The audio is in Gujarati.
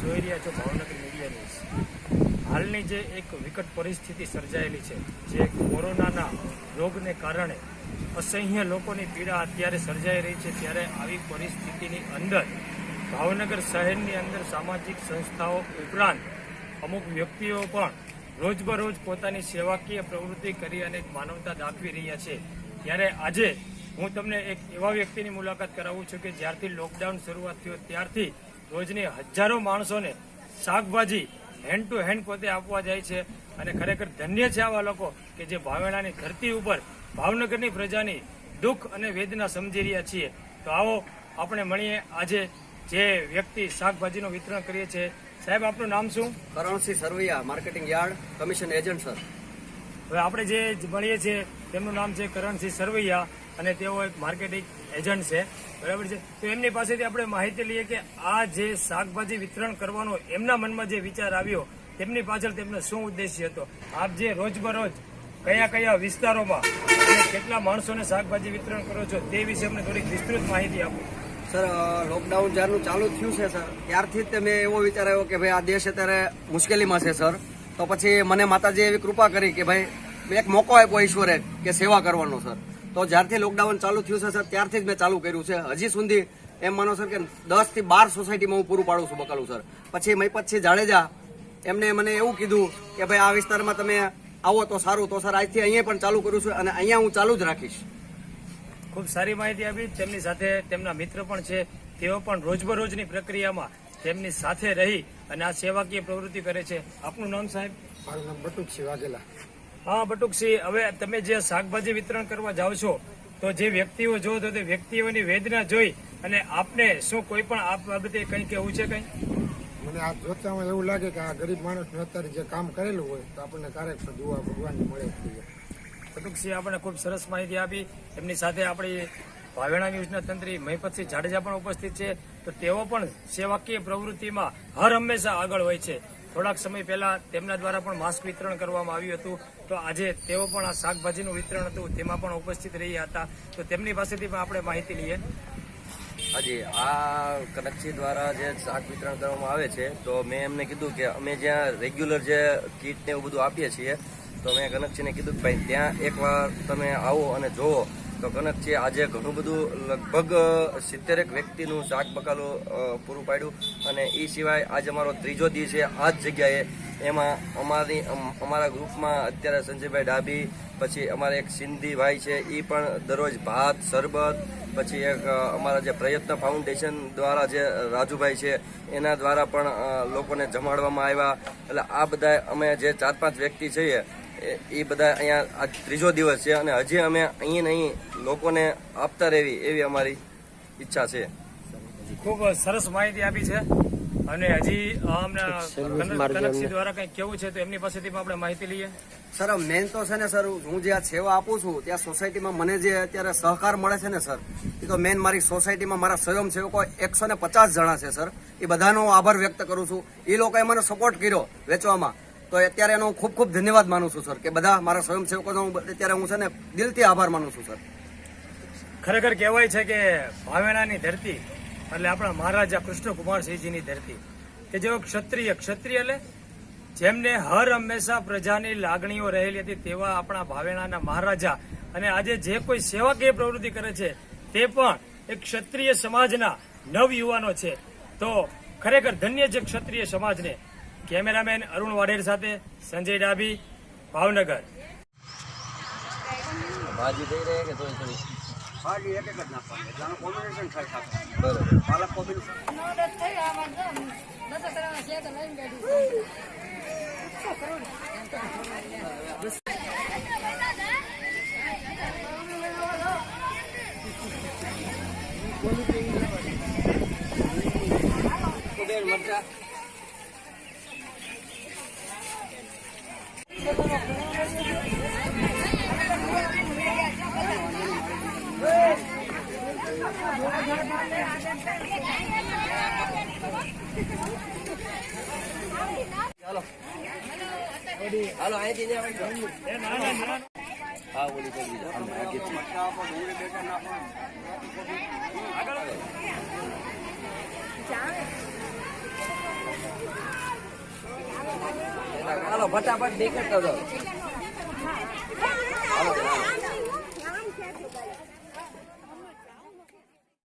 જોઈ રહ્યા છો ભાવનગર મીડિયા ન્યૂઝ। હાલની જે એક વિકટ પરિસ્થિતિ સર્જાયેલી છે, જે કોરોનાના રોગને કારણે અસહ્ય લોકોની પીડા અત્યારે સર્જાઈ રહી છે, ત્યારે આવી પરિસ્થિતિની અંદર ભાવનગર શહેરની અંદર સામાજિક સંસ્થાઓ ઉપરાંત અમુક વ્યક્તિઓ પણ રોજબરોજ પોતાની સેવાકીય પ્રવૃત્તિ કરી અને માનવતા દાખવી રહ્યા છે। ત્યારે આજે હું તમને એક એવા વ્યક્તિની મુલાકાત કરાવું છું કે જ્યારથી લોકડાઉન શરૂઆત થયો ત્યારથી રોજની હજારો માણસોને શાકભાજી હેન્ડ ટુ હેન્ડ પોતે આપવા જાય છે અને ખરેખર ધન્ય છે આવા લોકો કે જે ભાવેણાની ધરતી ઉપર ભાવનગરની પ્રજાની દુઃખ અને વેદના સમજી રહ્યા છીએ। તો આવો આપણે મળીએ આજે જે વ્યક્તિ શાકભાજીનું વિતરણ કરીએ છીએ। સાહેબ, આપનું નામ શું? Karansinh Sarvaiya, marketing yard commission agent sir. હવે આપણે જે મળીએ છીએ તેમનું નામ છે કરણસિંહ સરવૈયા અને તેઓ એક માર્કેટિંગ એજન્ટ છે, બરાબર છે। તો એમની પાસેથી આપણે માહિતી લઈએ કે આ જે શાકભાજી વિતરણ કરવાનો એમના મનમાં જે વિચાર આવ્યો તેમની પાછળ તેમનો શું ઉદ્દેશ્ય હતો। આપ જે રોજબરોજ કયા કયા વિસ્તારોમાં અને કેટલા માણસોને શાકભાજી વિતરણ કરો છો તે વિશે અમને થોડીક વિસ્તૃત માહિતી આપો। સર, લોકડાઉન જ્યારનું ચાલુ થયું છે સર, ત્યારથી જ મેં એવો વિચાર આવ્યો કે ભાઈ આ દેશ અત્યારે મુશ્કેલીમાં છે સર। તો પછી મને માતાજી એવી કૃપા કરી કે ભાઈ એક મોકો આપ્યો ઈશ્વરે કે સેવા કરવાનો સર। તો જ્યારથી લોકડાઉન ચાલુ થયું છે સર, ત્યારથી જ મેં ચાલુ કર્યું છે। હજી સુધી એમ માનો સર કે 10 થી 12 સોસાયટીમાં હું પૂરું પાડું છું બકાલું સર। પછી મહિપતસિંહ જાડેજા એમને મને એવું કીધું કે ભાઈ આ વિસ્તારમાં તમે આવો તો સારું, તો સર આજથી અહીંયા પણ ચાલુ કરું છું અને અહીંયા હું ચાલુ જ રાખીશ। ખૂબ સારી માહિતી આપી। તેમની સાથે તેમના મિત્ર પણ છે, તેઓ પણ રોજબરોજની પ્રક્રિયામાં તેમની સાથે રહી અને આ સેવાકીય પ્રવૃત્તિ કરે છે। આપનું નામ સાહેબ? મારું નામ બટુકસિંહ વાઘેલા। હા બટુકસિંહ, હવે તમે જે શાકભાજી વિતરણ કરવા જાઓ છો તો જે વ્યક્તિઓ જો તો તે વ્યક્તિઓની વેદના જોઈ અને આપને શું કોઈ પણ આ બાબતે કંઈ કહેવું છે? કંઈ મને આ જોતામાં એવું લાગે કે આ ગરીબ માણસને અત્યારે જે કામ કરેલું હોય તો આપણને ક્યારેક દુઆ ભગવાનની મળે। બટુકસિંહ આપણે ખૂબ સરસ માહિતી આપી। એમની સાથે આપણી ભાવેણા ન્યૂઝના તંત્રી મહિપતસિંહ જાડેજા પણ ઉપસ્થિત છે। તો તેઓ પણ સેવાકીય પ્રવૃત્તિમાં હર હંમેશા આગળ હોય છે। થોડાક સમય પહેલા તેમના દ્વારા પણ માસ્ક વિતરણ કરવામાં આવ્યું હતું, તો આજે તેઓ પણ આ શાકભાજીનું વિતરણ હતું તેમાં પણ ઉપસ્થિત રહ્યા હતા। તો તેમની પાસેથી પણ આપણે માહિતી લઈએ। હાજી, આ કનકસિંહ દ્વારા જે શાક વિતરણ કરવામાં આવે છે, તો મેં એમને કીધું કે અમે જ્યાં રેગ્યુલર જે કીટ ને એવું બધું આપીએ છીએ, તો મેં કનકસિંહને કીધું કે ભાઈ ત્યાં એકવાર તમે આવો અને જુઓ। તો કનકસિંહ આજે ઘણું બધું લગભગ 70 વ્યક્તિનું શાક બકાલું પૂરું પાડ્યું અને એ સિવાય આજે અમારો ત્રીજો દિવસ છે આ જ જગ્યાએ। એમાં અમારા ગ્રુપમાં અત્યારે સંજયભાઈ ડાબી, પછી અમારા એક સિંધી ભાઈ છે એ પણ દરરોજ ભાત, શરબત, પછી એક અમારા જે પ્રયત્ન ફાઉન્ડેશન દ્વારા જે રાજુભાઈ છે એના દ્વારા પણ લોકોને જમાડવામાં આવ્યા। એટલે આ બધા અમે જે 4-5 વ્યક્તિ છીએ એ બધા અહીંયા આજ ત્રીજો દિવસ છે અને હજી અમે અહીં ને અહીં લોકોને આપતા રહેવી એવી અમારી ઈચ્છા છે। ખૂબ સરસ માહિતી આપી છે અને હજી કનકસિંહ દ્વારા કંઈ કેવું છે તો એમની પાસેથી પણ આપણે માહિતી લઈએ। સર, મેન તો છે ને સર, હું જે આ સેવા આપું છું ત્યાં સોસાયટીમાં મને જે અત્યારે સહકાર મળે છે ને સર, એ તો મેન મારી સોસાયટીમાં મારા સ્વયંસેવકો 150 જણા છે સર। એ બધાનો આભાર વ્યક્ત કરું છું। એ લોકોએ મને સપોર્ટ કર્યો વેચવામાં, તો અત્યારે એનો ખૂબ ખૂબ ધન્યવાદ માનું છું સર, કે બધા મારા સ્વયંસેવકોનો અત્યારે હું છે ને દિલથી આભાર માનું છું સર। ખરેખર કહેવાય છે કે ભાવેણાની ધરતી એટલે આપણા મહારાજા કૃષ્ણકુમારસિંહજીની ધરતી, કે જેઓ ક્ષત્રિય એટલે જેમને હર હંમેશા પ્રજાની લાગણીઓ રહેલી હતી તેવા આપણા ભાવેણાના મહારાજા। અને આજે જે કોઈ સેવાકીય પ્રવૃત્તિ કરે છે તે પણ એક ક્ષત્રિય સમાજના નવયુવાનો છે। તો ખરેખર ધન્ય છે ક્ષત્રિય સમાજને। કેમેરામેન અરુણ વાઢેર સાથે સંજય ડાબી, ભાવનગર। ભાજી દઈ રહે કે થોડી ભાજી એક જ નાખવાની, એટલે કોમ્બિનેશન થાય સાથે। બરોબર। પાલક કોમ્બિનેશન મરચા હાલો અહીંથી હા ઓલી કરી આગળ ફટાફટ નીકળતો હતો